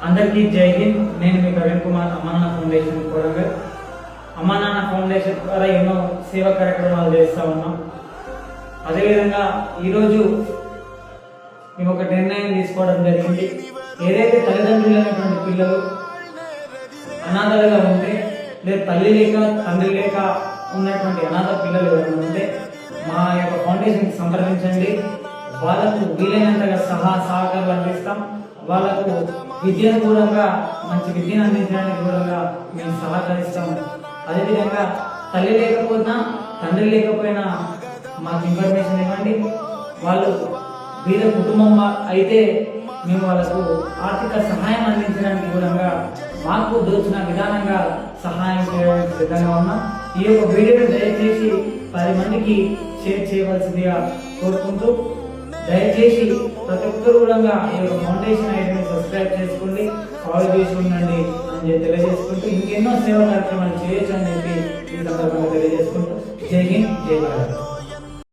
అందరికీ జై హింద్. నేను మీ ప్రవీణ్ కుమార్, అమ్మా నాన్న ఫౌండేషన్ కోడంగల్. అమ్మా నాన్న ఫౌండేషన్ ద్వారా ఎన్నో సేవా కార్యక్రమాలు చేస్తూ ఉన్నాం. అదేవిధంగా ఈరోజు మేము ఒక నిర్ణయం తీసుకోవడం జరిగింది. ఏదైతే తల్లిదండ్రులు లేనటువంటి పిల్లలు అనాథలుగా ఉంటే, లేదా తల్లి లేక తండ్రి లేక ఉన్నటువంటి అనాథ పిల్లలు ఎవరైనా ఉంటే మా యొక్క ఫౌండేషన్కి సంప్రదించండి. వాళ్ళకు వీలైనంతగా సహకారాలు అందిస్తాం. వాళ్ళకు విద్యను కూడా మంచి విద్యను అందించడానికి కూడా మేము సహకరిస్తాము. అదేవిధంగా తల్లి లేకపోయినా తండ్రి లేకపోయినా మాకు ఇన్ఫర్మేషన్ ఇవ్వండి. వాళ్ళు వీళ్ళ కుటుంబం అయితే మేము వాళ్ళకు ఆర్థిక సహాయం అందించడానికి కూడా మాకు దోచిన విధానంగా సహాయం చేయడానికి సిద్ధంగా ఉన్నాం. ఈ యొక్క వీడియోను దయచేసి 10 మందికి షేర్ చేయవలసిందిగా కోరుకుంటూ, దయచేసి ప్రతి ఒక్కరు కూడా ఈ యొక్క ఫౌండేషన్ ఐడిని సబ్స్క్రైబ్ చేసుకోండి, ఫాలో చేసి ఉండండి అని తెలియజేసుకుంటూ, ఇంకెన్నో సేవా కార్యక్రమాలు చేయొచ్చు అని చెప్పి ఈ సందర్భంగా తెలియజేసుకుంటూ, జై హింద్, జై భారత్.